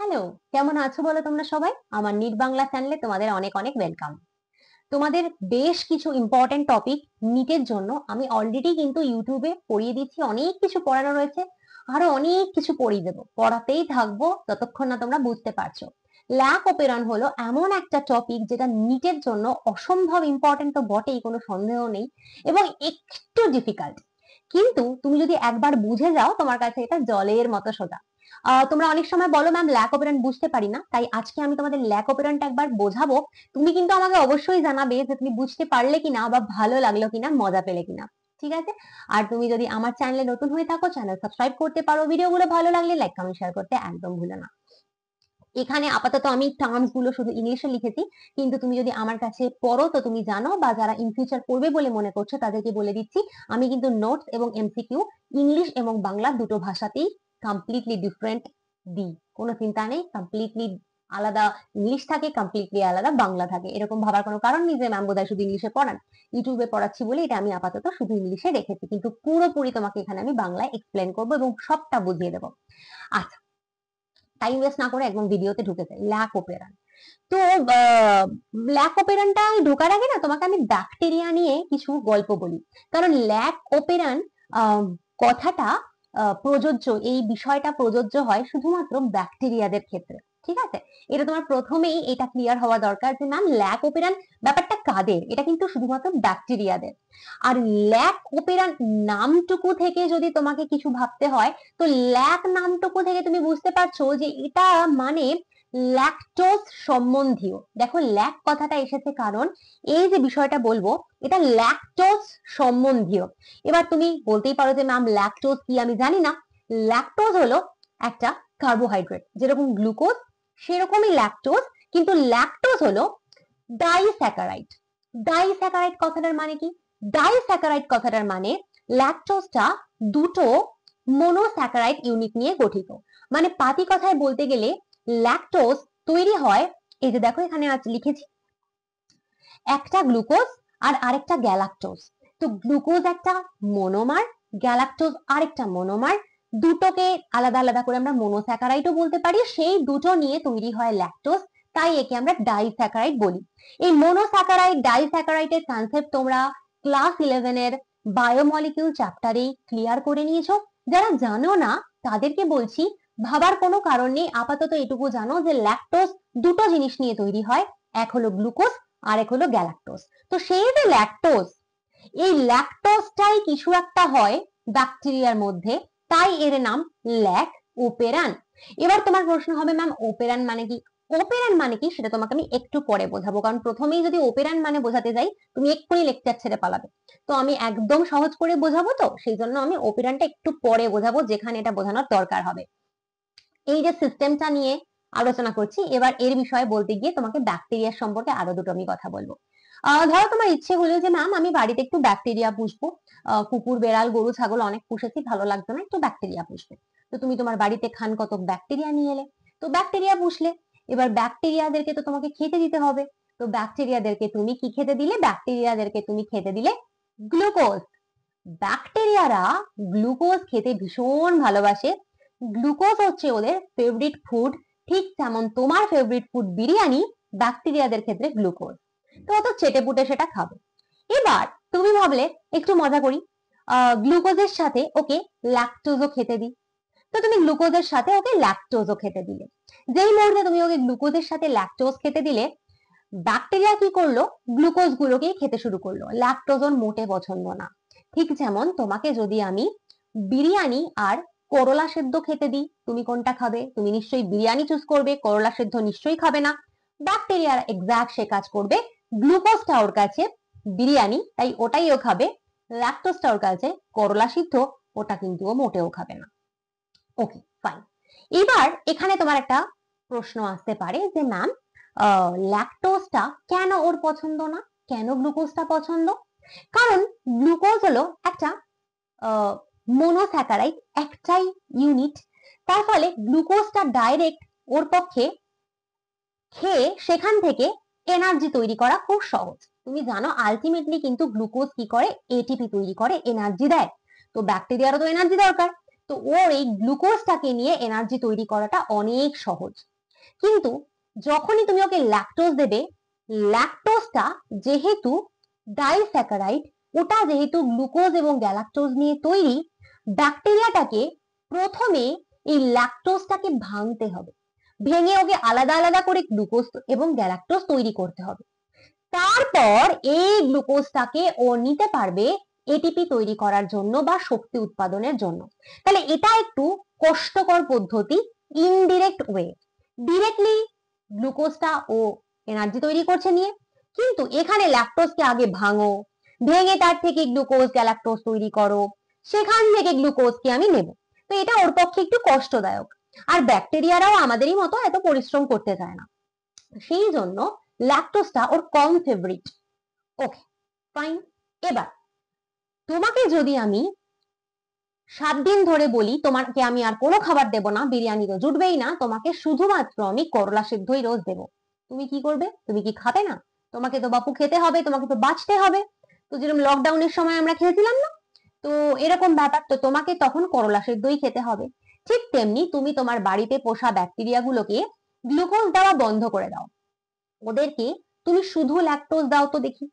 Hello, কেমন আছো বলো তোমরা সবাই? আমার নিট বাংলা চ্যানেলে তোমাদের অনেক অনেক ওয়েলকাম। তোমাদের বেশ কিছু ইম্পর্টেন্ট টপিক নিটের জন্য আমি অলরেডি কিন্তু ইউটিউবে পড়িয়ে দিচ্ছি, অনেক কিছু পড়ানো রয়েছে, আরো অনেক কিছু পড়িয়ে দেবো, পড়াতেই থাকবো যতক্ষণ না তোমরা বুঝতে পারছো। ল্যাক অপেরন হলো এমন একটা টপিক যেটা নিটের জন্য অসম্ভব ইম্পর্টেন্ট তো বটেই, কোনো সন্দেহ নেই, এবং একটু ডিফিকাল্ট। কিন্তু তুমি যদি একবার বুঝে যাও তোমার কাছে এটা জলের মতো সোজা। তোমরা অনেক সময় বলো ম্যাম ল্যাক অপেরান্ট বুঝতে পারি না, তাই আজকে আমি তোমাদের ল্যাক অপেরান্ট একবার বোঝাবো। তুমি কিন্তু আমাকে অবশ্যই জানাবে যে তুমি বুঝতে পারলে কিনা বা ভালো লাগলো কিনা, মজা পেলে কিনা। ঠিক আছে? আর তুমি যদি আমার চ্যানেলে নতুন হয়ে থাকো, চ্যানেল সাবস্ক্রাইব করতে পারো, ভিডিওগুলো ভালো লাগলে লাইক কমেন্ট শেয়ার করতে একদম ভুলো না। এখানে আপাতত আমি টার্মস গুলো শুধু ইংলিশে লিখেছি, কিন্তু তুমি যদি আমার কাছে পড়ো তো তুমি জানো, বা যারা ইন ফিউচার পড়বে বলে মনে করছো তাদেরকে বলে দিচ্ছি, আমি কিন্তু নোটস এবং এমসিকিউ ইংলিশ এবং বাংলা দুটো ভাষাতেই কমপ্লিটলি ডিফারেন্ট দিই। কোনো চিন্তা নেই, কমপ্লিটলি আলাদা ইংলিশ থাকে, কমপ্লিটলি আলাদা বাংলা থাকে। এরকম ভাবার কোনো কারণ নেই যে ম্যাম বোধহয় শুধু ইংলিশে পড়ান। ইউটিউবে পড়াচ্ছি বলে এটা আমি আপাতত শুধু ইংলিশে রেখেছি, কিন্তু পুরোপুরি তোমাকে এখানে আমি বাংলায় এক্সপ্লেন করবো এবং সবটা বুঝিয়ে দেবো। আচ্ছা, টাইম ওয়েস্ট না করে একদম ভিডিওতে ঢুকে যাই। ল্যাক অপেরান। তো ল্যাক অপেরানটা ঢোকার আগে না তোমাকে আমি ব্যাকটেরিয়া নিয়ে কিছু গল্প বলি। কারণ ল্যাক অপেরান কথাটা প্রযোজ্য, এই বিষয়টা প্রযোজ্য হয় শুধুমাত্র ব্যাকটেরিয়াদের ক্ষেত্রে। ঠিক আছে? এটা তোমার প্রথমেই এটা ক্লিয়ার হওয়া দরকার যে ম্যাম ল্যাক অপেরান ব্যাপারটা কাদের, এটা কিন্তু শুধুমাত্র ব্যাকটেরিয়াদের। আর ল্যাক অপেরান নামটুকু থেকে যদি তোমাকে কিছু ভাবতে হয়, তো ল্যাক নামটুকু থেকে তুমি বুঝতে পারছো যে এটা মানে ল্যাকটোজ সম্বন্ধীয়। দেখো ল্যাক কথাটা এসেছে কারণ এই যে বিষয়টা বলবো এটা ল্যাকটোজ সম্বন্ধীয়। এবার তুমি বলতেই পারো যে ম্যাম ল্যাকটোজ কি আমি জানি না। ল্যাকটোজ হলো একটা কার্বোহাইড্রেট, যেরকম গ্লুকোজ সেরকমই ল্যাকটোজ, কিন্তু ল্যাকটোজ হলো ডাইস্যাকারাইড। ডাইস্যাকারাইড কথাটার মানে কি? ডাইস্যাকারাইড কথাটার মানে ল্যাকটোজটা দুটো মনোস্যাকারাইড ইউনিট নিয়ে গঠিত। মানে পাতি কথায় বলতে গেলে ল্যাকটোজ তৈরি হয়, এই যে দেখো এখানে আজ লিখেছি, একটা গ্লুকোজ আর আরেকটা গ্যালাক্টোজ। তো গ্লুকোজ একটা মনোমার, গ্যালাক্টোজ আরেকটা মনোমার, দুটোকে আলাদা আলাদা করে আমরা মনোস্যাকারাইডও বলতে পারি, সেই দুটো নিয়ে তৈরি হয় ল্যাকটোজ, তাই একে আমরা ডাইস্যাকারাইড বলি। এই মনোস্যাকারাইড ডাইস্যাকারাইডের কনসেপ্ট তোমরা ক্লাস 11 এর বায়োমলিকিউল চ্যাপ্টারেই ক্লিয়ার করে নিয়েছো। যারা জানো না তাদেরকে বলছি, ভাবার কোনো কারণ নেই, আপাতত এটুকু জানো যে ল্যাকটোজ দুটো জিনিস নিয়ে তৈরি হয়, এক হলো গ্লুকোজ আর এক হলো গ্যালাক্টোজ। তো সেই যে ল্যাকটোজ, এই ল্যাকটোজটাই কিছু একটা হয় ব্যাকটেরিয়ার মধ্যে, তাই এর নাম ল্যাক ওপেরান। এবার তোমার প্রশ্ন হবে ম্যাম ওপেরান মানে কি? ওপেরান মানে কি সেটা তোমাকে আমি একটু পরে বোঝাবো, কারণ প্রথমেই যদি ওপেরান মানে বোঝাতে যাই তুমি এক্ষুনি লেকচার ছেড়ে পালাবে। তো আমি একদম সহজ করে বোঝাবো, তো সেই জন্য আমি ওপেরানটা একটু পরে বোঝাবো, যেখানে এটা বোঝানোর দরকার হবে। এই যে সিস্টেমটা নিয়ে আলোচনা করছি, এবার এর বিষয়ে বলতে গিয়ে তোমাকে ব্যাকটেরিয়া সম্পর্কে আরো দুটো আমি কথা বলবো। ধরো তোমার ইচ্ছে হলো যে ম্যাম আমি বাড়িতে একটু ব্যাকটেরিয়া পুষবো, কুকুর বেড়াল গরু ছাগল অনেক পুষেছি, ভালো লাগতো না, একটু ব্যাকটেরিয়া পুষবে। তো তুমি তোমার বাড়িতে খান কত ব্যাকটেরিয়া নিয়ে এলে, তো ব্যাকটেরিয়া পুষলে। এবার ব্যাকটেরিয়াদেরকে তো তোমাকে খেতে দিতে হবে। তো ব্যাকটেরিয়াদেরকে তুমি কি খেতে দিলে? ব্যাকটেরিয়াদেরকে তুমি খেতে দিলে গ্লুকোজ। ব্যাকটেরিয়ারা গ্লুকোজ খেতে ভীষণ ভালোবাসে, গ্লুকোজ হচ্ছে ওদের ফেভারিট ফুড। ঠিক যেমন তোমার ফেভারিট ফুড বিরিয়ানি, ব্যাকটেরিয়াদের ক্ষেত্রে গ্লুকোজ। তো অত চেটে পুটে সেটা খাবে। এবার তুমি ভাবলে একটু মজা করি, গ্লুকোজের সাথে ওকে ল্যাকটোজও খেতে দিই। তো তুমি গ্লুকোজের সাথে ওকে ল্যাকটোজও খেতে দিলে। যেই মুহূর্তে তুমি ওকে গ্লুকোজের সাথে ল্যাকটোজ খেতে দিলে, ব্যাকটেরিয়া কি করলো? গ্লুকোজ গুলোকেই খেতে শুরু করলো, ল্যাকটোজ ওর মোটে পছন্দ না। ঠিক যেমন তোমাকে যদি আমি বিরিয়ানি আর করলা সেদ্ধ খেতে দিই, তুমি কোনটা খাবে? তুমি নিশ্চয়ই বিরিয়ানি চুজ করবে, করলা সেদ্ধ নিশ্চয়ই খাবে না। ব্যাকটেরিয়ার এক্সাক্ট সে কাজ করবে, গ্লুকোজটা ওর কাছে বিরিয়ানি, তাই ওটাই ও খাবে। ল্যাকটোজটা ওর কাছে করলা সিদ্ধ, ওটা কিন্তু ও মোটেও খাবে না। Okay fine. এবার এখানে তোমার একটা প্রশ্ন আসতে পারে যে ম্যাম ল্যাকটোজটা কেন ওর পছন্দ না, কেন গ্লুকোজটা পছন্দ? কারণ গ্লুকোজ হলো একটা মনোস্যাকারাইড, একটাই ইউনিট, তার ফলে গ্লুকোজটা ডাইরেক্ট ওর পক্ষে খেয়ে সেখান থেকে এনার্জি তৈরি করা খুব সহজ। তুমি জানো আলটিমেটলি কিন্তু গ্লুকোজ কি করে? এটিপি তৈরি করে, এনার্জি দেয়। তো ব্যাকটেরিয়ারও তো এনার্জি দরকার, তো ওর এই গ্লুকোজটাকে নিয়ে এনার্জি তৈরি করাটা অনেক সহজ। কিন্তু যখনই তুমি ওকে ল্যাকটোজ দেবে, ল্যাকটোজটা যেহেতু ডাইস্যাকারাইড, ওটা যেহেতু গ্লুকোজ এবং গ্যালাক্টোজ নিয়ে তৈরি, ব্যাকটেরিয়াটাকে প্রথমে এই ল্যাকটোজটাকে ভাঙতে হবে, ভেঙে ওকে আলাদা আলাদা করে গ্লুকোজ এবং গ্যালাক্টোজ তৈরি করতে হবে। তারপর এই গ্লুকোজটাকে ও নিতে পারবে এটিপি তৈরি করার জন্য বা শক্তি উৎপাদনের জন্য। তাহলে এটা একটু কষ্টকর পদ্ধতি, ইনডিরেক্ট ওয়ে। ডিরেক্টলি গ্লুকোজটা ও এনার্জি তৈরি করছে নিয়ে, কিন্তু এখানে ল্যাকটোজকে আগে ভাঙো, ভেঙে তার থেকে গ্লুকোজ গ্যালাক্টোজ তৈরি করো, সেখান থেকে গ্লুকোজকে আমি নেব। তো এটা ওর পক্ষে একটু কষ্টদায়ক। আর ব্যাকটেরিয়ারাও আমাদেরই মতো এত পরিশ্রম করতে চায় না, সেই জন্য ল্যাকটোজটা ওর কম ফেভারিট। ওকে, ফাইন। এবার তোমাকে যদি আমি 7 দিন ধরে বলি তোমাকে আমি আর কোনো খাবার দেব না, বিরিয়ানি তো জুটবেই না, তোমাকে শুধুমাত্র আমি করলা সিদ্ধই রোজ দেব, তুমি কি করবে? তুমি কি খাবে না? তোমাকে তো বাপু খেতে হবে, তোমাকে তো বাঁচতে হবে। তো যেরকম লকডাউনের সময় আমরা খেয়েছিলাম না, তো এরকম ব্যাপার, তো তোমাকে তখন করলা সিদ্ধই খেতে হবে। ঠিক তেমনি তুমি তোমার বাড়িতে পোষা ব্যাকটেরিয়া গুলোকে গ্লুকোজ দেওয়া বন্ধ করে দাও, ওদেরকে তুমি শুধু ল্যাকটোজ দাও তো দেখি।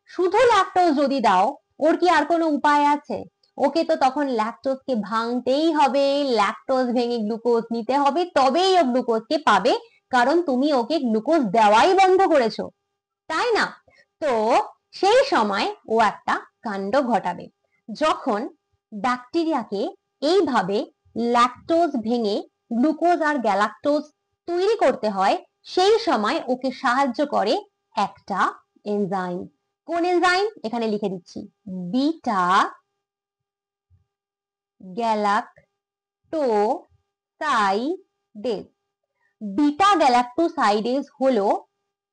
শুধু ল্যাকটোজ যদি দাও, ওর কি আর কোনো উপায় আছে? ওকে তো তখন ল্যাকটোজকে ভাঙতেই হবে, ল্যাকটোজ ভেঙে গ্লুকোজ নিতে হবে, তবেই ও গ্লুকোজকে পাবে, কারণ তুমি ওকে গ্লুকোজ দেওয়াই বন্ধ করেছো, তাই না? তো সেই সময় ও একটা কাণ্ড ঘটাবে। যখন ব্যাকটেরিয়াকে এইভাবে ল্যাকটোজ ভেঙে গ্লুকোজ আর গ্যালাক্টোজ তৈরি করতে হয়, সেই সময় ওকে সাহায্য করে একটা এনজাইম। কোন এনজাইম? এখানে লিখে দিচ্ছি, বিটা গ্যালাক্টোসাইডেজ। বিটা গ্যালাক্টোসাইডেজ হলো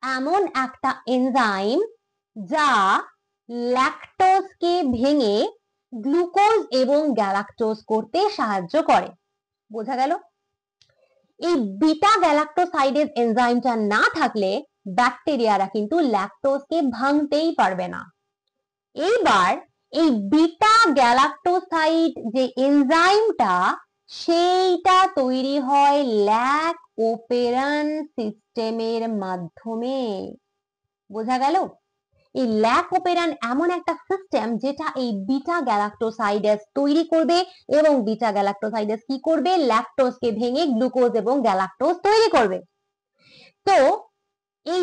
এমন একটা এনজাইম যা ল্যাকটোজকে ভেঙে গ্লুকোজ এবং গ্যালাক্টোজ করতে সাহায্য করে। বোঝা গেল? এই বিটা গ্যালাক্টোসাইডেজ এনজাইমটা না থাকলে ব্যাকটেরিয়ারা কিন্তু ল্যাকটোজকে ভাঙতেই পারবে না। এইবার এই বিটা গ্যালাক্টোসাইড যে এনজাইমটা, সেইটা তৈরি হয় ল্যাক ওপেরান সিস্টেমের মাধ্যমে। বোঝা গেল? এই ল্যাক ওপেরান এমন একটা সিস্টেম যেটা এই বিটা গ্যালাক্টোসাইডেজ তৈরি করবে, এবং বিটা গ্যালাক্টোসাইডেজ কি করবে? ল্যাকটোজকে ভেঙে গ্লুকোজ এবং গ্যালাক্টোজ তৈরি করবে। তো এই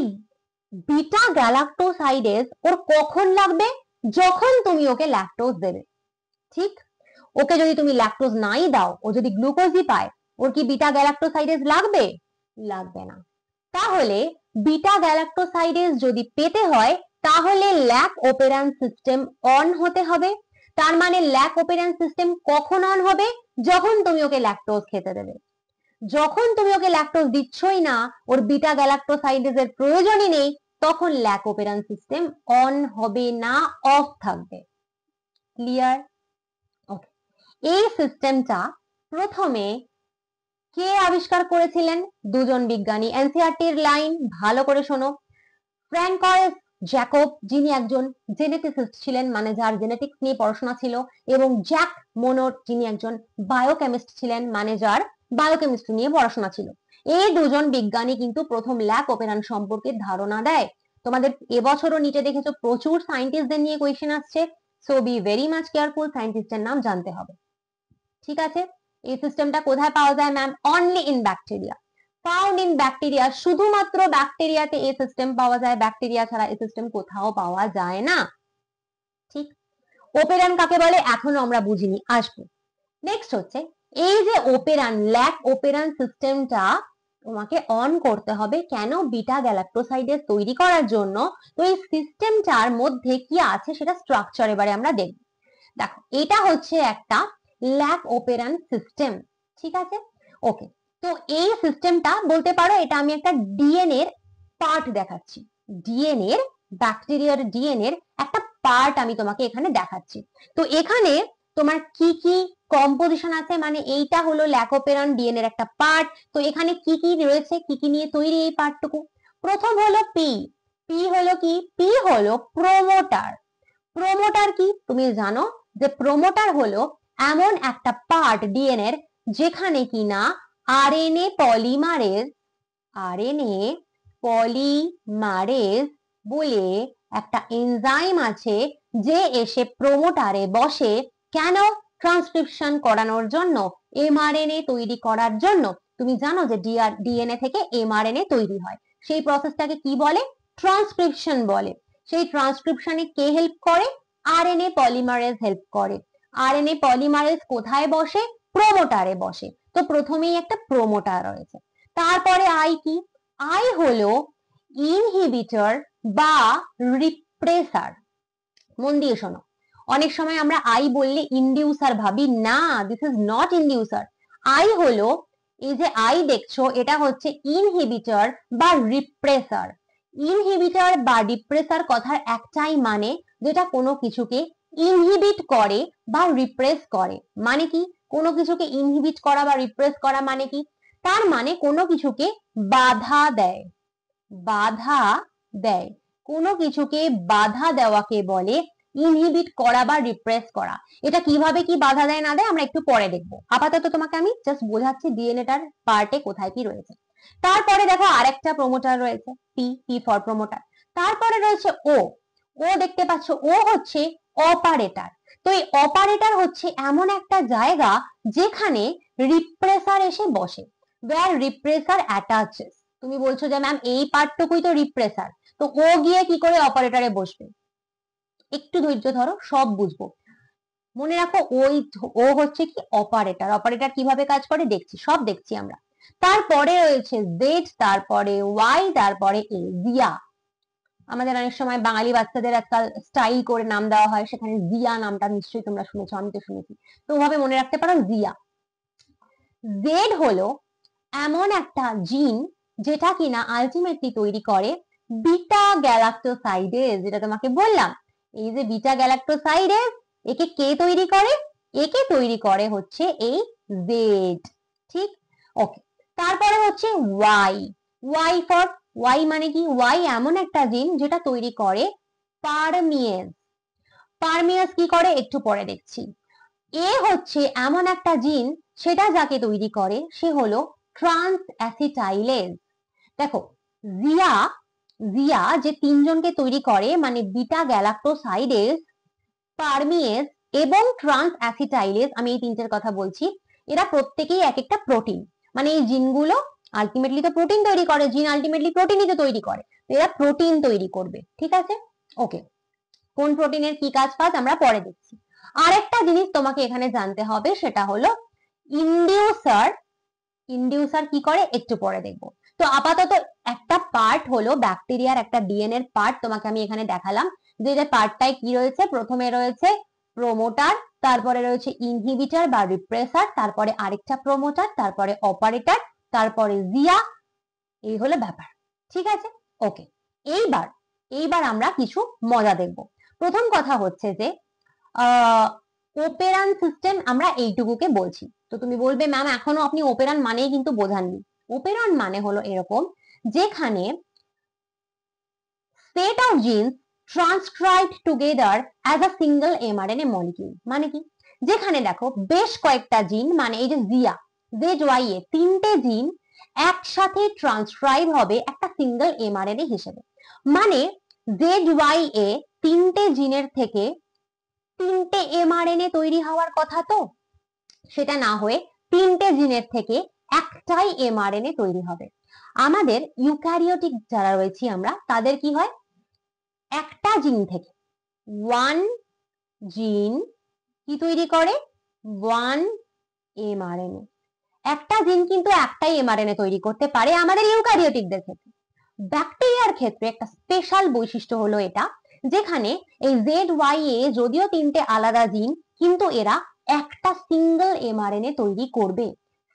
বিটা গ্যালাক্টোসাইডেজ ওর কখন লাগবে? যখন তুমি ওকে ল্যাকটোজ দেবে। ঠিক, ওকে যদি তুমি ল্যাকটোজ নাই দাও, ও যদি গ্লুকোজই পায়, ওর কি বিটা গ্যালাক্টোসাইডেজ লাগবে? লাগবে না। তাহলে বিটা গ্যালাক্টোসাইডেজ যদি পেতে হয়, তাহলে ল্যাক ওপেরান সিস্টেম অন হতে হবে। তার মানে ল্যাক ওপেরান সিস্টেম কখন অন হবে? যখন তুমি ওকে ল্যাকটোজ খেতে দেবে। যখন তুমি ওকে ল্যাকটোজ দিচ্ছই না, ওর বিটা গ্যালাক্টোসাইডেজের প্রয়োজনই নেই, তখন ল্যাক ওপেরান সিস্টেম অন হবে না, অফ থাকবে। ক্লিয়ার? ওকে। এই সিস্টেমটা প্রথমে কে আবিষ্কার করেছিলেন? দুজন বিজ্ঞানী। এনসিইআরটির লাইন ভালো করে শোনো। ফ্র্যাঙ্কয়েস জ্যাকব, যিনি একজন জেনেটিসিস্ট ছিলেন, মানে যার জেনেটিক্স নিয়ে পড়াশোনা ছিল, এবং জ্যাক মোনর, যিনি একজন বায়োকেমিস্ট ছিলেন, মানে যার বায়োকেমিস্ট্রি নিয়ে পড়াশোনা ছিল। এই দুজন বিজ্ঞানী কিন্তু প্রথম ল্যাক ওপেরান সম্পর্কে ধারণা দেয়। তোমাদের এবছরও নিচে দেখেছো প্রচুর সায়েন্টিস্টদের নিয়ে কোয়েশ্চেন আসছে, so be very much careful, সায়েন্টিস্টের নাম জানতে হবে। ঠিক আছে? এই সিস্টেমটা কোথায় পাওয়া যায় ma'am? Only in bacteria. Found in bacteria, শুধুমাত্র ব্যাকটেরিয়াতে এই সিস্টেম পাওয়া যায়, ব্যাকটেরিয়া ছাড়া এই সিস্টেম কোথাও পাওয়া যায় না। ঠিক, ওপেরান কাকে বলে এখনো আমরা বুঝিনি, আসবো। নেক্সট হচ্ছে এই যে ওপেরান, ল্যাক ওপেরান সিস্টেমটা তোমাকে অন করতে হবে কেন? বিটা গ্যালাক্টোসাইডেজ তৈরি করার জন্য। তো এই সিস্টেমটার মধ্যে কি আছে সেটা স্ট্রাকচার এবারে আমরা দেখব। দেখো, এটা হচ্ছে একটা ল্যাক ওপেরান সিস্টেম। ঠিক আছে? ওকে। তো এই সিস্টেমটা বলতে পারো এটা আমি একটা ডিএনএ এর পার্ট দেখাচ্ছি। ডিএনএ এর, ব্যাকটেরিয়ার ডিএনএ এর একটা পার্ট আমি তোমাকে এখানে দেখাচ্ছি। তো এখানে তোমার কি কি কম্পোজিশন আছে, মানে এইটা হলো ল্যাকোপেরান ডিএনএ এর একটা পার্ট। তো এখানে কি কি রয়েছে, কি কি নিয়ে তৈরি এই পার্টটুকু? প্রথম হলো পি। পি হলো কি? পি হলো প্রোমোটার। প্রোমোটার কি তুমি জানো? যে প্রোমোটার হলো এমন একটা পার্ট ডিএনএর যেখানে কিনা আরএনএ পলিমারেজ বলে একটা এনজাইম আছে যে এসে প্রোমোটারে বসে। কেন? ট্রান্সক্রিপশন করানোর জন্য, এমআরএনএ তৈরি করার জন্য। তুমি জানো যে ডিএনএ থেকে এমআরএনএ তৈরি হয়, সেই প্রসেসটাকে কি বলে? ট্রান্সক্রিপশন বলে। সেই ট্রান্সক্রিপশনে কে হেল্প করে? আরএনএ পলিমারেজ হেল্প করে। আরএনএ পলিমারেজ কোথায় বসে? প্রোমোটারে বসে। তো প্রথমেই একটা প্রোমোটার রয়েছে। তারপরে আই কি? আই হলো ইনহিবিটর বা রিপ্রেসার। মন দিয়ে শোনো, অনেক সময় আমরা আই বললে ইনডিউসার ভাবি, না, this is not inducer. I হলো, এই যে আই দেখছো, এটা হচ্ছে ইনহিবিটর বা রিপ্রেসার। ইনহিবিটর বা রিপ্রেসার কথার একটাই মানে, যেটা কোনো কিছুকে ইনহিবিট করে বা রিপ্রেস করে। মানে কি? কোনো কিছুকে ইনহিবিট করা বা রিপ্রেস করা মানে কি? তার মানে কোনো কিছুকে বাধা দেয়। বাধা দেয়, কোনো কিছুকে বাধা দেওয়াকে বলে ইনহিবিট করা বা রিপ্রেস করা। এটা কিভাবে কি বাধা দেয় না দেয় আমরা একটু পরে দেখবো। আপাতত তোমাকে আমি জাস্ট বোঝাচ্ছি ডিএনএটার পার্টে কোথায় কি রয়েছে। তারপরে দেখো আরেকটা প্রোমোটার রয়েছে, পি ফর প্রোমোটার। তারপরে রয়েছে ও। ও দেখতে পাচ্ছ, ও হচ্ছে অপারেটর। তো এই অপারেটর হচ্ছে এমন একটা জায়গা যেখানে রিপ্রেসার এসে বসে, where repressor attaches। তুমি বলছো যে ম্যাম এই পার্টটুকুই তো রিপ্রেসার, তো ও গিয়ে কি করে অপারেটরে বসবে? একটু ধৈর্য ধরো, সব বুঝবো। মনে রাখো, ও হচ্ছে কি অপারেটর। অপারেটর কিভাবে কাজ করে দেখছি, সব দেখছি আমরা। তারপরে রয়েছে জেড, তারপরে ওয়াই, তারপরে এ, জিয়া। আমাদের অনেক সময় বাঙালি বাচ্চাদের একটা স্টাইল করে নাম দেওয়া হয়, সেখানে জিয়া নামটা নিশ্চয়ই তোমরা শুনেছো, আমি তো শুনেছি। তো ওভাবে মনে রাখতে পারো জিয়া। জেড হলো এমন একটা জিন যেটা কিনা আলটিমেটলি তৈরি করে বিটা গ্যালাক্টোসাইডেজ, যেটা তোমাকে বললাম। এই যে বিটা গ্যালাক্টোসাইডেজ, একে কে তৈরি করে? একে তৈরি করে হচ্ছে এই জেড। ঠিক, ওকে। তারপরে হচ্ছে ওয়াই। ওয়াই মানে কি? ওয়াই এমন একটা জিন যেটা তৈরি করে পারমিয়েজ। পারমিয়েজ কি করে একটু পরে দেখছি। এ হচ্ছে এমন একটা জিন, সেটা যাকে তৈরি করে সে হলো ট্রান্স অ্যাসিটাইলেজ। দেখো, জিয়া জিয়া যে তিনজনকে তৈরি করে, মানে বিটা গ্যালাক্টোসাইডেজ, পারমিয়েজ এবং ট্রান্স অ্যাসিটাইলেজ, আমি এই তিনটের কথা বলছি। এরা প্রত্যেকেই এক একটা প্রোটিন। মানে এই জিনগুলো আলটিমেটলি তো প্রোটিন তৈরি করে, জিন আলটিমেটলি প্রোটিনই তো তৈরি করে, তো এরা প্রোটিন তৈরি করবে। ঠিক আছে, ওকে। কোন প্রোটিনের কি কাজ আমরা পরে দেখছি। আরেকটা জিনিস তোমাকে এখানে জানতে হবে, সেটা হলো ইনডিউসার। ইনডিউসার কি করে একটু পরে দেখবো। তো আপাতত একটা পার্ট হলো ব্যাকটেরিয়ার একটা ডিএনএর পার্ট তোমাকে আমি এখানে দেখালাম, যে পার্টটায় কি রয়েছে। প্রথমে রয়েছে প্রোমোটার, তারপরে রয়েছে ইনহিবিটর বা রিপ্রেসার, তারপরে আরেকটা প্রোমোটার, তারপরে অপারেটর, তারপরে জিয়া। এই হলো ব্যাপার। ঠিক আছে, ওকে। এইবার এইবার আমরা কিছু মজা দেখব। প্রথম কথা হচ্ছে যে ওপেরান সিস্টেম আমরা এইটুকুকে বলছি। তো তুমি বলবে ম্যাম এখনো আপনি ওপেরান মানেই কিন্তু বোঝাননি। ওপেরান মানে হলো এরকম, যেখানে set of genes transcribed together as a single mRNA molecule। মানে কি? যেখানে দেখো বেশ কয়েকটা জিন, মানে এই যে জিয়া, ZYA, তিনটে জিন একসাথে ট্রান্সক্রাইব হবে একটা সিঙ্গেল এমআরএনএ হিসেবে। মানে ZYA তিনটে জিনের থেকে তিনটে এমআরএনএ তৈরি হওয়ার কথা, তো সেটা না হয়ে তিনটে জিনের থেকে একটাই এমআরএনএ তৈরি হবে। আমাদের ইউক্যারিওটিক যারা রয়েছি আমরা, তাদের কি হয়? একটা জিন থেকে ওয়ান জিন কি তৈরি করে? One mRNA. একটা জিন কিন্তু একটাই এমআরএনএ তৈরি করতে পারে আমাদের ইউক্যারিওটিকদের ক্ষেত্রে। ব্যাকটেরিয়ার ক্ষেত্রে একটা স্পেশাল বৈশিষ্ট্য হলো এটা, যেখানে এই ZYA যদিও তিনটে আলাদা জিন, কিন্তু এরা একটা সিঙ্গেল এমআরএনএ তৈরি করবে।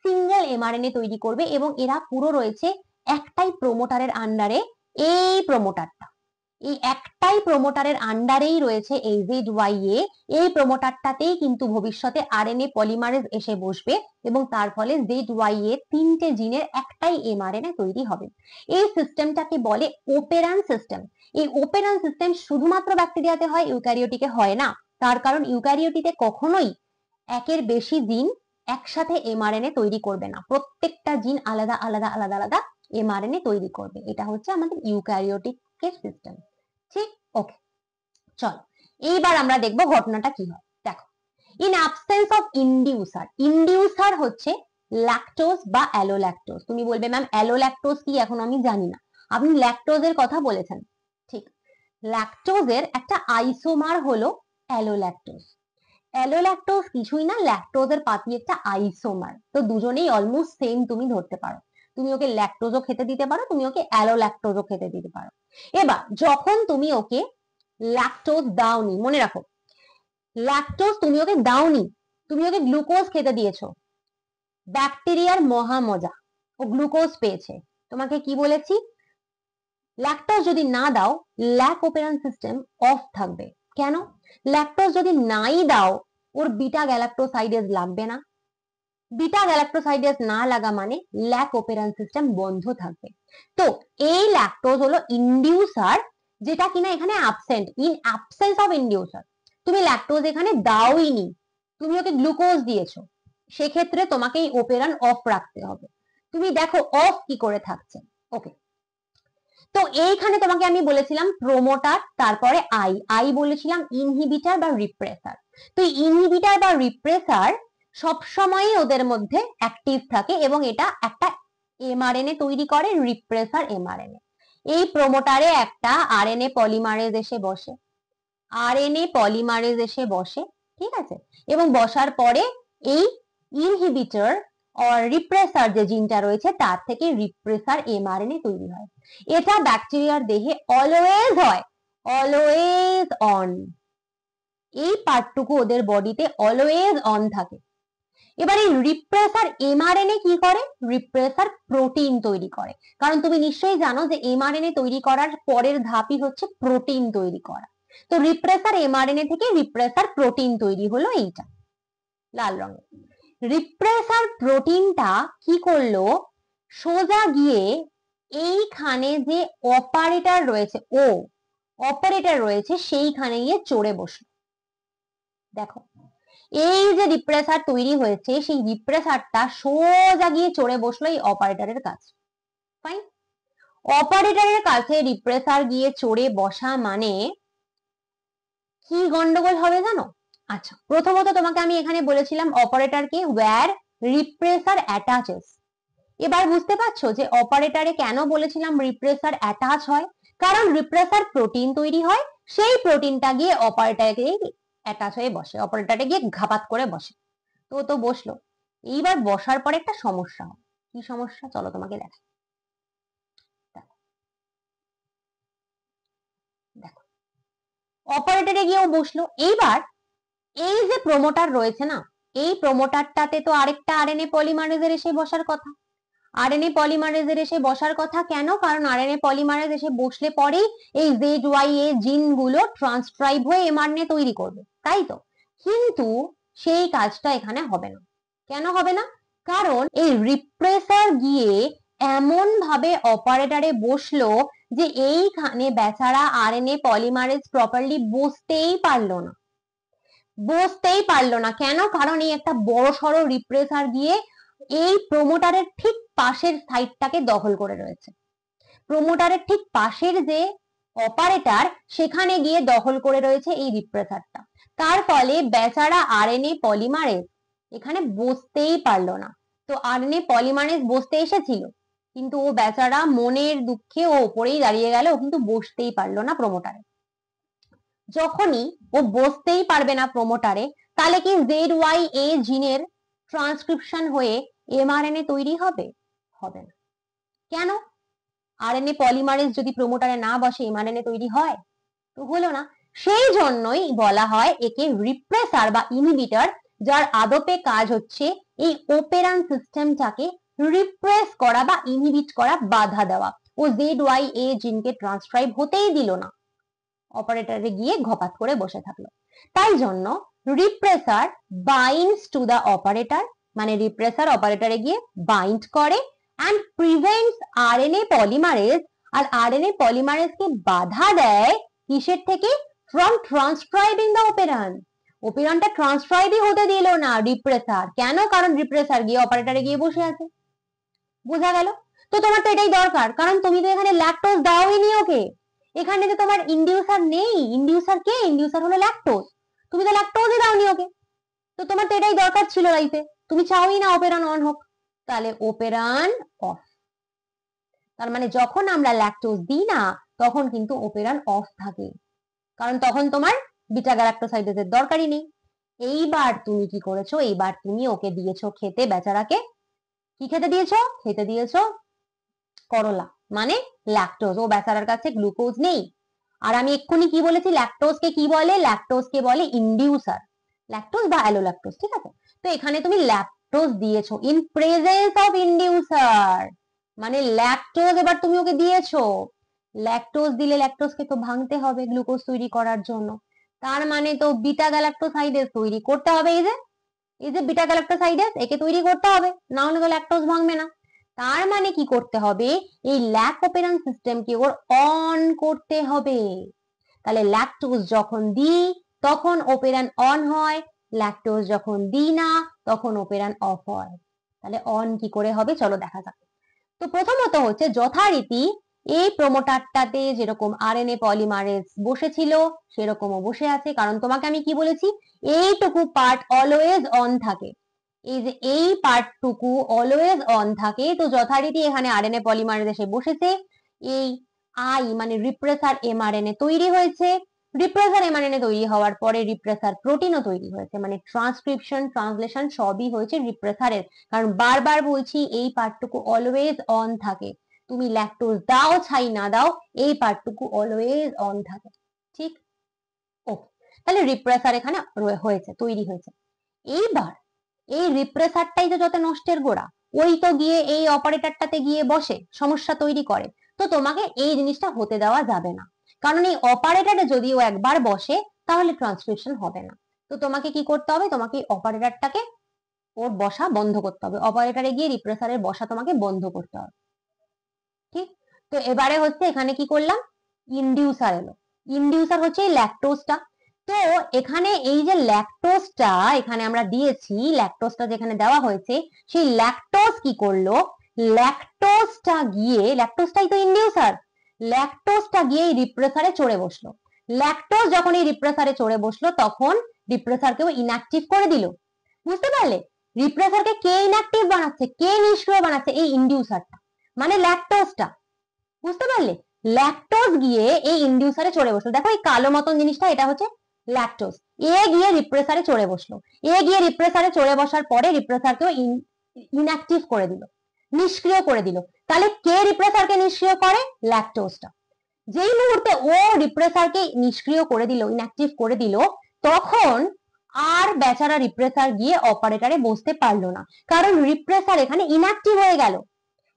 সিঙ্গেল এমআরএনএ তৈরি করবে এবং এরা পুরো রয়েছে একটাই প্রোমোটারের আন্ডারে। এই প্রোমোটারটা, এই একটাই প্রোমোটারের আন্ডারেই রয়েছে এই ZYA। এই প্রোমোটারটাতেই কিন্তু ভবিষ্যতে আরএনএ পলিমারেজ এসে বসবে এবং তার ফলে ZYA তিনটে জিনের একটাই এমআরএনএ তৈরি হবে। এই সিস্টেমটাকে বলে ওপেরান সিস্টেম। এই ওপেরান সিস্টেম শুধুমাত্র ব্যাকটেরিয়াতে হয়, ইউক্যারিওটিকে হয় না। তার কারণ ইউক্যারিওটিতে কখনোই একের বেশি জিন একসাথে এমআরএনএ তৈরি করবে না, প্রত্যেকটা জিন আলাদা আলাদা আলাদা আলাদা এমআরএনএ তৈরি করবে। এটা হচ্ছে আমাদের ইউক্যারিওটিকের সিস্টেম। ঠিক, ওকে, চল এইবার আমরা দেখবো ঘটনাটা কি হয়। দেখো, ইন অ্যাবসেন্স অফ ইন্ডিউসার, ইন্ডিউসার হচ্ছে ল্যাকটোজ বা অ্যালোল্যাকটোজ। তুমি বলবে ম্যাম অ্যালোল্যাকটোজ কি, এখন আমি জানি না। আপনি ল্যাকটোজের কথা বলেছেন, ঠিক। ল্যাকটোজের একটা আইসোমার হলো অ্যালোল্যাকটোজ। অ্যালোল্যাকটোজ কিছুই না, ল্যাকটোজের পাতি একটা আইসোমার। তো দুজনেই অলমোস্ট সেম তুমি ধরতে পারো। তুমি ওকে ল্যাকটোজও খেতে দিতে পারো, তুমি ওকে অ্যালোল্যাকটোজও খেতে দিতে পারো। এবার যখন তুমি ওকে ল্যাকটোজ দাওনি, মনে রাখো ল্যাকটোজ তুমি ওকে দাওনি, তুমি ওকে গ্লুকোজ খেতে দিয়েছো, ব্যাকটেরিয়ার মহা মজা, ও গ্লুকোজ পেয়েছে। তোমাকে কি বলেছি, ল্যাকটোজ যদি না দাও ল্যাক অপারেন্ট সিস্টেম অফ থাকবে। কেন, ল্যাকটোজ যদি নাই দাও ওর বিটা গ্যালাক্টোসাইডেজ লাগবে না, বিটা গ্যালাক্টোসাইডেজ না লাগা মানে ল্যাক অপারেন্ট সিস্টেম বন্ধ থাকবে। তো এই ল্যাকটোজ হলো ইন্ডিউসার, যেটা কিনা এখানে অ্যাবসেন্ট। ইন অ্যাবসেন্স অফ ইন্ডিউসার তুমি ল্যাকটোজ এখানে দাওইনি, তুমি ওকে গ্লুকোজ দিয়েছো, সেক্ষেত্রে তোমাকে এই অপারেন্ট অফ রাখতে হবে। তুমি দেখো অফ কি করে থাকছে। ওকে, তো এইখানে তোমাকে আমি বলেছিলাম প্রোমোটার, তারপরে আই আই বলেছিলাম ইনহিবিটার বা রিপ্রেসার। তো ইনহিবিটার বা রিপ্রেসার সবসময়ই ওদের মধ্যে অ্যাক্টিভ থাকে এবং এটা একটা এমআরএনএ তৈরি করে, রিপ্রেসার এমআরএনএ। এই প্রোমোটারে একটা আরএনএ পলিমারেজ এসে বসে, আরএনএ পলিমারেজ এসে বসে, ঠিক আছে, এবং বসার পরে এই ইনহিবিটর আর রিপ্রেসার যে জিনটা রয়েছে তার থেকে রিপ্রেসার এমআরএনএ তৈরি হয়। এটা ব্যাকটেরিয়ার দেহে অলওয়েজ হয়, অলওয়েজ অন। এই পার্টটুকু ওদের বডিতে অলওয়েজ অন থাকে। এবার এই রিপ্রেসার এমআরএনএ কি করে, রিপ্রেসার প্রোটিন তৈরি করে। কারণ তুমি নিশ্চয়ই জানো যে এমআরএনএ তৈরি করার পরের ধাপই হচ্ছে প্রোটিন তৈরি করা। তো রিপ্রেসার এমআরএনএ থেকে রিপ্রেসার প্রোটিন তৈরি হলো এইটা লাল রঙের। রিপ্রেসার প্রোটিনটা কি করলো, সোজা গিয়ে এইখানে যে অপারেটর রয়েছে, ও অপারেটর রয়েছে সেইখানে গিয়ে চড়ে বসলো। দেখো এই যে রিপ্রেসার তৈরি হয়েছে সেই রিপ্রেসারটা সোজা গিয়ে চড়ে বসলো এই অপারেটরের কাছে। ফাইন, অপারেটরের কাছে রিপ্রেসার গিয়ে চড়ে বসা মানে কি গন্ডগোল হবে জানো? আচ্ছা, প্রথমত তোমাকে আমি এখানে বলেছিলাম অপারেটরকে ওয়্যার রিপ্রেসার অ্যাটাচেস। এবার বুঝতে পারছো যে অপারেটরে কেন বলেছিলাম রিপ্রেসার অ্যাটাচ হয়, কারণ রিপ্রেসার প্রোটিন তৈরি হয়, সেই প্রোটিনটা গিয়ে অপারেটরে অ্যাটাচ হয়ে বসে, অপারেটরে গিয়ে ঘাপাত করে বসে। তো তো বসলো, এইবার বসার পরে একটা সমস্যা হয়। কি সমস্যা, চলো তোমাকে দেখাই। দেখো অপারেটরে গিয়েও বসলো। এইবার এই যে প্রোমোটার রয়েছে না, এই প্রোমোটারটাতে তো আরেকটা আরএনএ পলিমারেজের এসে বসার কথা। আরএনএ পলিমারেজের এসে বসার কথা কেন, কারণ আরএনএ পলিমারেজ এসে বসলে পরেই এই ZYA জিনগুলো ট্রান্সক্রাইব হয়ে এমআরএনএ তৈরি করবে, তাই তো। কিন্তু সেই কাজটা এখানে হবে না। কেন হবে না, কারণ এই রিপ্রেসার গিয়ে এমন ভাবে অপারেটরে বসলো যে এইখানে বেচারা আরএনএ পলিমারেজ প্রপারলি বসতেই পারলো না, বসতেই পারলো না। কেন, কারণ এই একটা বড় সড়ো রিপ্রেসার গিয়ে এই প্রোমোটারের ঠিক পাশের সাইডটাকে দখল করে রয়েছে। প্রোমোটারের ঠিক পাশের যে অপারেটর সেখানে গিয়ে দখল করে রয়েছে এই রিপ্রেসারটা। তার ফলে বেচারা আরএনএ পলিমারেজ এখানে বসতেই পারলো না। তো আরএনএ পলিমারেজ বসতে এসেছিল, কিন্তু ও বেচারা মনের দুঃখে ও উপরেই দাঁড়িয়ে গেল, ও কিন্তু বসতেই পারলো না প্রোমোটারে। যখনই ও বসতেই পারবে না প্রোমোটারে, তাহলে কি ZYA জিনের ট্রান্সক্রিপশন হয়ে এমআরএনএ তৈরি হবে? হবে না। কেন, আরএনএ পলিমারেজ যদি প্রোমোটারে না বসে এমআরএনএ তৈরি হয়? তো হলো না। সেই জন্যই বলা হয় একে রিপ্রেসার বা ইনহিবিটর, যার আদপে কাজ হচ্ছে এই অপারেন্ট সিস্টেমটাকে রিপ্রেস করা বা ইনহিবিট করা, বাধা দেওয়া। ও ZYA জিনকে ট্রান্সক্রাইব হতেই দিল না, অপারেটরে গিয়ে ঘপাত করে বসে থাকলো। তাই জন্য repressor binds to the operator, মানে রিপ্রেসার অপারেটরে গিয়ে বাইন্ড করে and prevents RNA polymerase, R RNA polymerase কে বাধা দেয় কিসের থেকে, from transcribing the operand। অপেরনটা ট্রান্সক্রাইবই হতে দিল না, রিপ্রেসার। কেন? কারণ রিপ্রেসার গিয়ে অপারেটরে গিয়ে বসে আছে। বোঝা গেল? তো তোমার তো এটাই দরকার, কারণ তুমি তো এখানে ল্যাকটোজ দাওই নি ওকে। এখানে তো তোমার ইন্ডিউসার নেই। ইন্ডিউসার কে? ইন্ডিউসার হলো ল্যাকটোজ। তুমি তো ল্যাকটোজই দাওনি ওকে। তো তোমার তো এটাই দরকার ছিল লাইফে, তুমি চাওই না অপেরন অন হোক। তাহলে অপেরন অফ। তার মানে যখন আমরা ল্যাকটোজ দিই না, তখন কিন্তু অপেরন অফ থাকে, কারণ তখন তোমার বিটা গ্যালাক্টোসাইডেজের দরকারই নেই। এইবার তুমি কি করেছো? এইবার তুমি ওকে দিয়েছো খেতে, বেচারাকে। কি খেতে দিয়েছো? খেতে দিয়েছো করলা, মানে ল্যাকটোজ। ও বেচারার কাছে গ্লুকোজ নেই। আর আমি এক্ষুনি কি বলেছি? ল্যাকটোজকে কি বলে? ল্যাকটোজকে বলে ইন্ডিউসার। ল্যাকটোজ বা অ্যালোল্যাকটোজ, ঠিক আছে? তো এখানে তুমি ল্যাকটোজ দিয়েছো ইন প্রেজেন্স অফ ইন্ডিউসার, মানে ল্যাকটোজ এবার তুমি ওকে দিয়েছো। ল্যাকটোজ দিলে ল্যাকটোজকে তো ভাঙতে হবে গ্লুকোজ তৈরি করার জন্য। তার মানে তো বিটা গ্যালাক্টোসাইডেজ তৈরি করতে হবে। এই যে বিটা গ্যালাক্টোসাইডেজ, একে তৈরি করতে হবে, না হলে তো ল্যাকটোজ ভাঙবে না। তার মানে কি করতে হবে? এই ল্যাক অপেরন সিস্টেমকে ওর অন করতে হবে। তাহলে ল্যাকটোজ যখন দিই তখন অপেরন অন হয়, ল্যাকটোজ যখন দিই না তখন অপেরন অফ হয়। তাহলে অন কি করে হবে চলো দেখা যাক। তো প্রথমত হচ্ছে যথারীতি এই প্রোমোটারটাতে যেরকম আরএনএ পলিমারেজ বসেছিল সেরকমও বসে আছে, কারণ তোমাকে আমি কি বলেছি? এইটুকু পার্ট অলওয়েজ অন থাকে। এই যে এই পার্টটুকু অলওয়েজ অন থাকে, তো যথারীতি এখানে আরএনএ পলিমারেজ এসে বসেছে। এই আই মানে রিপ্রেসার এমআরএনএ তৈরি হয়েছে। রিপ্রেসার এমআরএনএ তৈরি হওয়ার পরে রিপ্রেসার প্রোটিনও তৈরি হয়েছে, মানে ট্রান্সক্রিপশন ট্রান্সলেশন সবই হয়েছে রিপ্রেসারের। কারণ বারবার বলছি এই পার্টটুকু অলওয়েজ অন থাকে। তুমি ল্যাকটোজ দাও ছাই না দাও, এই পার্টটুকু অলওয়েজ অন থাকে। ঠিক? ওকে, তাহলে রিপ্রেসার এখানে হয়েছে, তৈরি হয়েছে। এইবার এই রিপ্রেসারটাই তো যত নষ্টের গোড়া, ওই তো গিয়ে এই অপারেটরটাতে গিয়ে বসে সমস্যা তৈরি করে। তো তোমাকে এই জিনিসটা হতে দেওয়া যাবে না, কারণ এই অপারেটরে যদি ও একবার বসে তাহলে ট্রান্সক্রিপশন হবে না। তো তোমাকে কি করতে হবে? তোমাকে এই অপারেটরটাকে ওর বসা বন্ধ করতে হবে। অপারেটরে গিয়ে রিপ্রেসারের বসা তোমাকে বন্ধ করতে হবে। ঠিক? তো এবারে হচ্ছে এখানে কি করলাম? ইন্ডিউসার এলো। ইন্ডিউসার হচ্ছে এই ল্যাকটোজটা। তো এখানে এই যে ল্যাকটোজটা এখানে আমরা দিয়েছি, ল্যাকটোজটা যেখানে দেওয়া হয়েছে, সেই ল্যাকটোজ কি করলো? ল্যাকটোজটা গিয়ে, ল্যাকটোজটাই তো ইন্ডিউসার, ল্যাকটোজটা গিয়ে এই রিপ্রেসারে চড়ে বসলো। ল্যাকটোজ যখন এই রিপ্রেসারে চড়ে বসলো তখন রিপ্রেসারকেও ইনঅ্যাক্টিভ করে দিল। বুঝতে পারলে? রিপ্রেসারকে কে ইনঅ্যাক্টিভ বানাচ্ছে, কে নিষ্ক্রিয় বানাচ্ছে? এই ইন্ডিউসারটা, মানে ল্যাকটোজটা। বুঝতে পারলে? ল্যাকটোজ গিয়ে এই ইন্ডিউসারে চড়ে বসলো। দেখো এই কালো মতন জিনিসটা, এটা হচ্ছে ল্যাকটোজ। এ গিয়ে রিপ্রেসারে চড়ে বসলো। এ গিয়ে রিপ্রেসারে চড়ে বসার পরে রিপ্রেসারকেও ইনঅ্যাক্টিভ করে দিল, নিষ্ক্রিয় করে দিল। তাহলে কে রিপ্রেসারকে নিষ্ক্রিয় করে? ল্যাকটোজটা। যেই মুহূর্তে ও রিপ্রেসারকে নিষ্ক্রিয় করে দিল, ইনঅ্যাক্টিভ করে দিল, তখন আর বেচারা রিপ্রেসার গিয়ে অপারেটরে বসতে পারলো না, কারণ রিপ্রেসার এখানে ইনঅ্যাক্টিভ হয়ে গেল।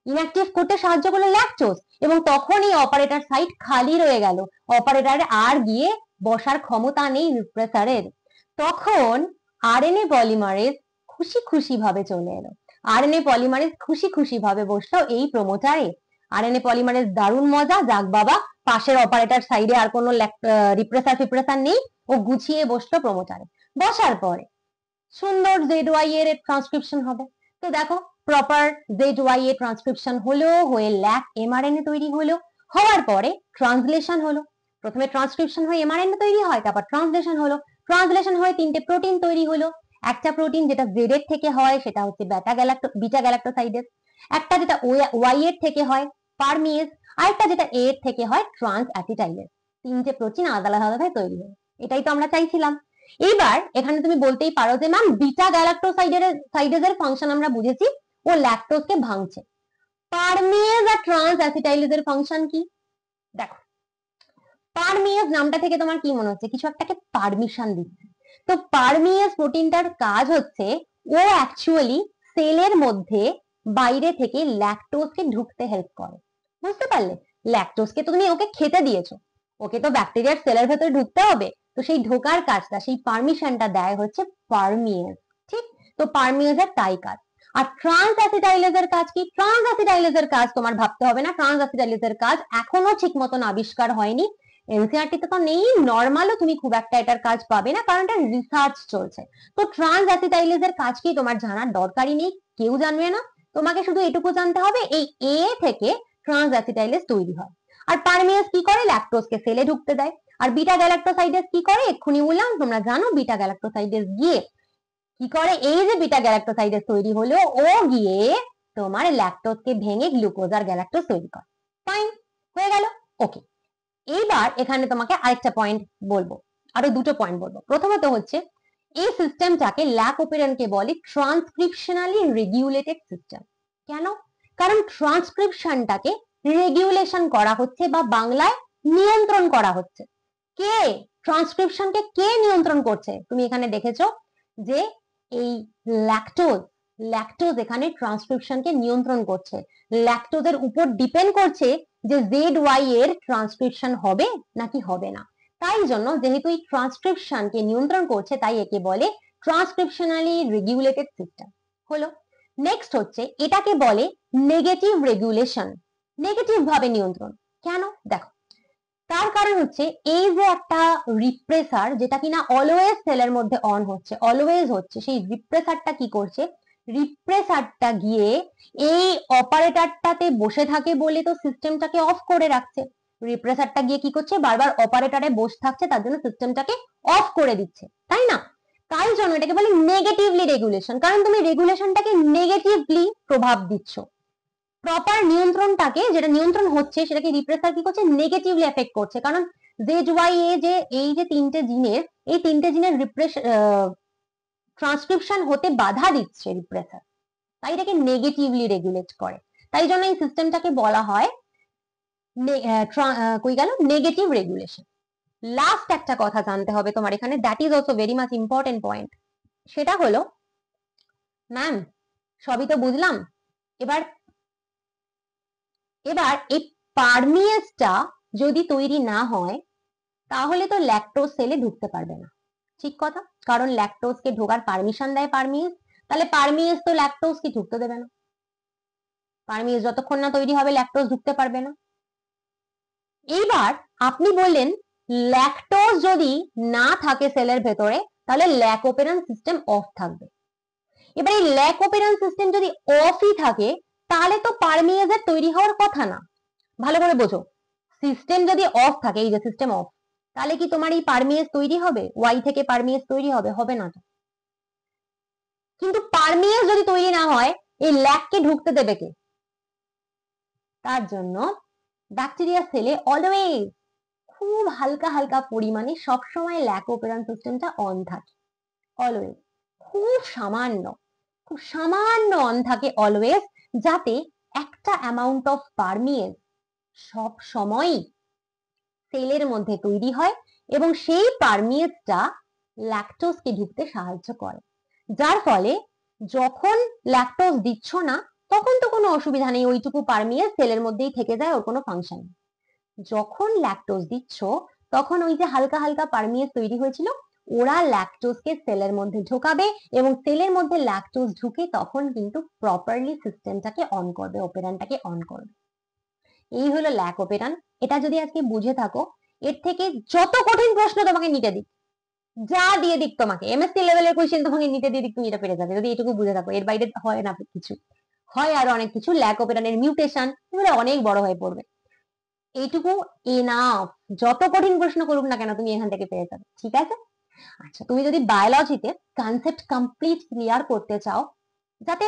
ইনঅ্যাক্টিভ করতে সাহায্য করলো ল্যাকটোজ, এবং তখন এই অপারেটর সাইট খালি রয়ে গেল। অপারেটরে আর গিয়ে বসার ক্ষমতা নেই রিপ্রেসারের। তখন আরএনএ পলিমারেজ খুশি খুশি ভাবে চলে এলো। আরএনএ পলিমারেজ খুশি খুশি ভাবে বসলো এই প্রোমোটারে। আরএনএ পলিমারেজ দারুণ মজা, যাক বাবা, পাশের অপারেটর সাইডে আর কোনো রিপ্রেসার ফিপ্রেসার নেই, ও গুছিয়ে বসলো প্রোমোটারে। বসার পরে সুন্দর ZY এর ট্রান্সক্রিপশন হবে। তো দেখো প্রপার ZY এর ট্রান্সক্রিপশন হলো, হয়ে ল্যাক এমআরএনএ তৈরি হলো, হওয়ার পরে ট্রান্সলেশন হলো। প্রথমে ট্রান্সক্রিপশন হয়ে এমআরএনএ তৈরি হয়, তারপর ট্রান্সলেশন হলো। ট্রান্সলেশন হয়ে তিনটে প্রোটিন তৈরি হলো। একটা প্রোটিন যেটা Z এর থেকে হয় সেটা হচ্ছে বিটা গ্যালাক্টোসাইডেজ। একটা যেটা Y এর থেকে হয় পারমিয়েজ, আরেকটা যেটা A এর থেকে হয় ট্রান্স অ্যাসিটাইলেজ। তিনটে প্রোটিন আলাদা আলাদা তৈরি হয়। এটাই তো আমরা চাইছিলাম। এইবার এখানে তুমি বলতেই পারো যে ম্যাম বিটা গ্যালাক্টোসাইডেজের ফাংশন আমরা বুঝেছি, ও ল্যাকটোজকে ভাঙছে। পারমিয়েজ আর ট্রান্স অ্যাসিটাইলেজের ফাংশন কি? দেখো, পারমিয়েজ নামটা থেকে তোমার কি মনে হচ্ছে? কিছু একটাকে পারমিশন দিচ্ছে। তো পারমিয়েজ প্রোটিনটার কাজ হচ্ছে ও অ্যাকচুয়ালি সেলের মধ্যে বাইরে থেকে ল্যাকটোজকে ঢুকতে হেল্প করে। বুঝতে পারলে? ল্যাকটোজকে তো তুমি ওকে খেতে দিয়েছো, ওকে তো ব্যাকটেরিয়ার সেলের ভেতরে ঢুকতে হবে। তো সেই ঢোকার কাজটা, সেই পারমিশনটা দেয় হচ্ছে পারমিয়েজ। ঠিক? তো পারমিয়েজের তাই কাজ। আর ট্রান্স অ্যাসিটাইলেজের কাজ কি? ট্রান্স অ্যাসিটাইলেজের কাজ তোমার ভাবতে হবে না। ট্রান্স অ্যাসিটাইলেজের কাজ এখনো ঠিক মতন আবিষ্কার হয়নি। এনসিইআরটি তে তো নেই, নর্মালও তুমি খুব একটা এটার কাজ পাবে না, কারণ এটা রিসার্চ চলছে। তো ট্রান্স অ্যাসিটাইলেজের কাজ কি তোমার জানার দরকারই নেই, কেউ জানবে না। তোমাকে শুধু এটুকু জানতে হবে এই এ থেকে ট্রান্স অ্যাসিটাইলেজ তৈরি হয়। আর পারমিয়াস কি করে, ল্যাকটোজকে সেলে ঢুকতে দেয়। আর বিটা গ্যালাক্টোসাইডেজ কি করে, এক্ষুনি বললাম, তোমরা জানো বিটা গ্যালাক্টোসাইডেজ গিয়ে কি করে, এই যে বিটা গ্যালাক্টোসাইডেজ তৈরি হলো, ও গিয়ে তোমার ল্যাকটোজকে ভেঙে গ্লুকোজ আর গ্যালাক্টোজ তৈরি করে। ফাইন, হয়ে গেল। ওকে, এইবার এখানে তোমাকে আরেকটা পয়েন্ট বলবো, আরো দুটো পয়েন্ট বলবো। প্রথমত হচ্ছে এই সিস্টেমটাকে ল্যাক অপারেন্টকে বলে ট্রান্সক্রিপশনালি রেগুলেটেড সিস্টেম। কেন? কারণ ট্রান্সক্রিপশনটাকে রেগুলেশন করা হচ্ছে বা বাংলায় নিয়ন্ত্রণ করা হচ্ছে। কে ট্রান্সক্রিপশনকে কে নিয়ন্ত্রণ করছে? তুমি এখানে দেখেছো যে এই ল্যাকটোজ এখানে ট্রান্সক্রিপশনকে নিয়ন্ত্রণ করছে। ল্যাকটোজের উপর ডিপেন্ড করছে যে ZY এর ট্রান্সক্রিপশন হবে নাকি হবে না। তাই জন্য যেহেতু এই ট্রান্সক্রিপশনকে নিয়ন্ত্রণ করছে, তাই একে বলে ট্রান্সক্রিপশনালি রেগুলেটেড সিস্টেম। হলো। নেক্সট হচ্ছে এটাকে বলে নেগেটিভ রেগুলেশন, নেগেটিভ ভাবে নিয়ন্ত্রণ। কেন? দেখো, তার কারণ হচ্ছে এই যে একটা রিপ্রেসার যেটা কিনা অলওয়েজ সেলের মধ্যে অন হচ্ছে, অলওয়েজ হচ্ছে, সেই রিপ্রেসারটা কি করছে, রিপ্রেসারটা গিয়ে এই অপারেটরটাতে বসে থাকে বলে তো সিস্টেমটাকে অফ করে রাখছে। রিপ্রেসারটা গিয়ে কি করছে, বারবার অপারেটরে বসে থাকছে, তার জন্য সিস্টেমটাকে অফ করে দিচ্ছে, তাই না? তাই জন্য এটাকে বলে নেগেটিভলি রেগুলেশন, কারণ তুমি রেগুলেশনটাকে নেগেটিভলি প্রভাব দিচ্ছ। প্রপার নিয়ন্ত্রণটাকে, যেটা নিয়ন্ত্রণ হচ্ছে সেটাকে রিপ্রেসার কি করছে, নেগেটিভলি এফেক্ট করছে। কারণ ZYA যে এই যে তিনটে জিনের, এই তিনটে জিনের ট্রান্সক্রিপশন হতে বাধা দিচ্ছে রিপ্রেসার, তাই এটাকে নেগেটিভলি রেগুলেট করে। তাই জন্য এই সিস্টেমটাকে বলা হয় কই গেল, নেগেটিভ রেগুলেশন। লাস্ট একটা কথা জানতে হবে তোমার এখানে, that is also very much important point. সেটা হলো, ম্যাম সবই তো বুঝলাম, এবার এই পারমিয়েসটা যদি তৈরি না হয় তাহলে তো ল্যাকটোজ সেলে ঢুকতে পারবে না। ঠিক কথা, কারণ ল্যাকটোজকে ঢোকার পারমিশন দেয় পারমিয়েস, তাহলে পারমিয়েস তো ল্যাকটোজকে ঢুকতে দেবে না। পারমিয়েস যতক্ষণ না তৈরি হবে ল্যাকটোজ ঢুকতে পারবে না। এইবার আপনি বললেন ল্যাকটোজ যদি না থাকে সেলের ভেতরে তাহলে ল্যাক অপারেন্ট সিস্টেম অফ থাকবে। এবার এই ল্যাক অপারেন্ট সিস্টেম যদি অফই থাকে তাহলে তো পারমিয়েজের তৈরি হওয়ার কথা না। ভালো করে বোঝো, সিস্টেম যদি অফ থাকে, এই যে সিস্টেম অফ, তাহলে কি তোমার এই পারমিয়েজ তৈরি হবে, ওয়াই থেকে পারমিয়েজ তৈরি হবে? হবে না তো। কিন্তু পারমিয়েজ যদি তৈরি না হয় এই ল্যাককে ঢুকতে দেবে কে? তার জন্য ব্যাকটেরিয়া সেলে অলওয়েজ খুব হালকা হালকা পরিমাণে সবসময় ল্যাক অপারেন্ট সিস্টেমটা অন থাকে, অলওয়েজ খুব সামান্য অন থাকে অলওয়েজ, যাতে একটা অ্যামাউন্ট অফ পারমিয়েজ সব সময়ই সেলের মধ্যে তৈরি হয় এবং সেই পারমিয়েজটা ল্যাকটোজকে ঢুকতে সাহায্য করে। যার ফলে যখন ল্যাকটোজ দিচ্ছ না তখন তো কোনো অসুবিধা নেই, ওইটুকু পারমিয়েজ সেলের মধ্যেই থেকে যায়, ওর কোনো ফাংশন নেই। যখন ল্যাকটোজ দিচ্ছ তখন ওই যে হালকা হালকা পারমিয়েজ তৈরি হয়েছিল, ওরা ল্যাকটোজকে সেলের মধ্যে ঢোকাবে এবং সেলের মধ্যে ল্যাকটোজ ঢুকে তখন কিন্তু প্রপারলি সিস্টেমটাকে অন করবে, অপারেন্টটাকে অন করবে। এই হলো ল্যাক অপারেন্ট। এটা যদি আজকে বুঝে থাকো, এর থেকে যত কঠিন প্রশ্ন তোমাকে নিতে দিক, যা দিয়ে দিক, তোমাকে এমএসসি লেভেলের কোশ্চেন তোমাকে নিতে দিয়ে দিক, তুমি এটা পেরে যাবে যদি এটুকু বুঝে থাকো। এর বাইরে হয় না কিছু, হয় আরো অনেক কিছু, ল্যাক অপারেন্টের মিউটেশন, এগুলো অনেক বড় হয়ে পড়বে। এইটুকু এনাফ, যত কঠিন প্রশ্ন করুক না কেন তুমি এখান থেকে পেয়ে যাবে। ঠিক আছে? আচ্ছা, তুমি যদি বায়োলজিতে কনসেপ্ট কমপ্লিট ক্লিয়ার করতে চাও, যাতে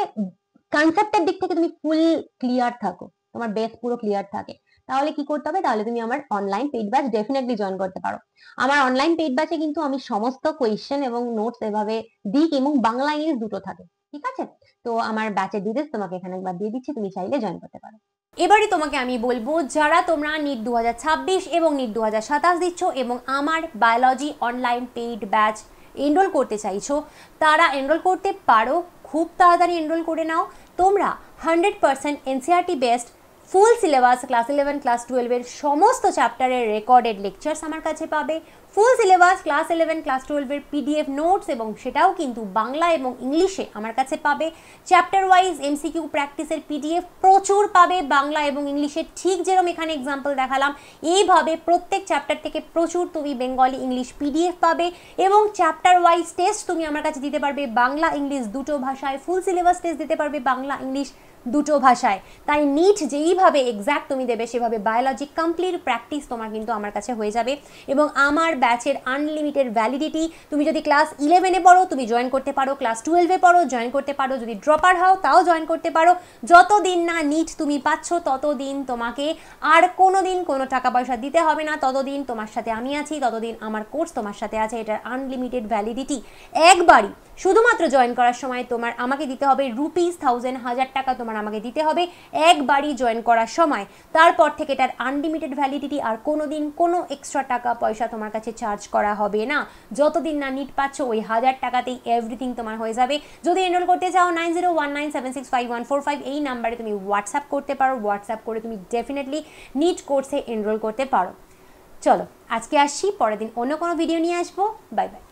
কনসেপ্টের দিক থেকে তুমি ফুল ক্লিয়ার থাকো, তোমার বেস পুরো ক্লিয়ার থাকে, তাহলে কি করতে হবে, তাহলে তুমি আমার online paid batch definitely join করতে পারো। আমার অনলাইন পেইড ব্যাচে কিন্তু আমি সমস্ত কোয়েশ্চেন এবং নোটস এভাবে দিই এবং বাংলা ইংলিশ দুটো থাকে। ঠিক আছে? তো আমার ব্যাচের ডিটেলস তোমাকে এখানে একবার দিয়ে দিচ্ছি, তুমি চাইলে জয়েন করতে পারো। এবারে তোমাকে আমি বলবো, যারা তোমরা নিট 2026 এবং নিট 2027 দিচ্ছ এবং আমার biology online paid batch enrol করতে চাইছো, তারা এনরোল করতে পারো, খুব তাড়াতাড়ি এনরোল করে নাও। তোমরা 100% NCERT based full syllabus class 11 class 12 এর সমস্ত চ্যাপ্টারের রেকর্ডেড লেকচার্স আমার কাছে পাবে, ফুল সিলেবাস ক্লাস 11 ক্লাস 12 এর পিডিএফ নোটস এবং সেটাও কিন্তু বাংলা এবং ইংলিশে আমার কাছে পাবে, চ্যাপ্টার ওয়াইজ এমসিকিউ প্র্যাকটিসের পিডিএফ প্রচুর পাবে বাংলা এবং ইংলিশে, ঠিক যেরকম এখানে এক্সাম্পল দেখালাম এইভাবে প্রত্যেক চ্যাপ্টার থেকে প্রচুর তুমি বেঙ্গলি ইংলিশ পিডিএফ পাবে এবং চ্যাপ্টার ওয়াইজ টেস্ট তুমি আমার কাছে দিতে পারবে বাংলা ইংলিশ দুটো ভাষায়, ফুল সিলেবাস টেস্ট দিতে পারবে বাংলা ইংলিশ দুটো ভাষায়। তাই নিট যেইভাবে এক্স্যাক্ট তুমি দেবে সেভাবে বায়োলজি কমপ্লিট প্র্যাকটিস তোমার কিন্তু আমার কাছে হয়ে যাবে এবং আমার ব্যাচের আনলিমিটেড ভ্যালিডিটি, তুমি যদি ক্লাস 11-এ পড়ো তুমি জয়েন করতে পারো, ক্লাস 12-এ পড়ো জয়েন করতে পারো, যদি ড্রপার হও তাও জয়েন করতে পারো, যতদিন না নিট তুমি পাচ্ছ ততদিন তোমাকে আর কোনো দিন কোনো টাকা পয়সা দিতে হবে না, ততদিন তোমার সাথে আমি আছি, ততদিন আমার কোর্স তোমার সাথে আছে, এটার আনলিমিটেড ভ্যালিডিটি। একবারই শুধুমাত্র জয়েন করার সময় তোমার আমাকে দিতে হবে ₹1000 টাকা তোমার আমাকে দিতে হবে একবারই জয়েন করার সময়, তারপর থেকে এটার আনলিমিটেড ভ্যালিডিটি, আর কোনো দিন কোনো এক্সট্রা টাকা পয়সা তোমার কাছে চার্জ করা হবে না, যতদিন না নিট পাচ্ছ ওই 1000 টাকাতেই এভরিথিং তোমার হয়ে যাবে। যদি এনরোল করতে চাও 9019765145 এই নাম্বারে তুমি হোয়াটসঅ্যাপ করতে পারো, হোয়াটসঅ্যাপ করে তুমি ডেফিনেটলি নিট কোর্সে এনরোল করতে পারো। চলো আজকে আসছি, পরের দিন অন্য কোনো ভিডিও নিয়ে আসবো, বাই বাই।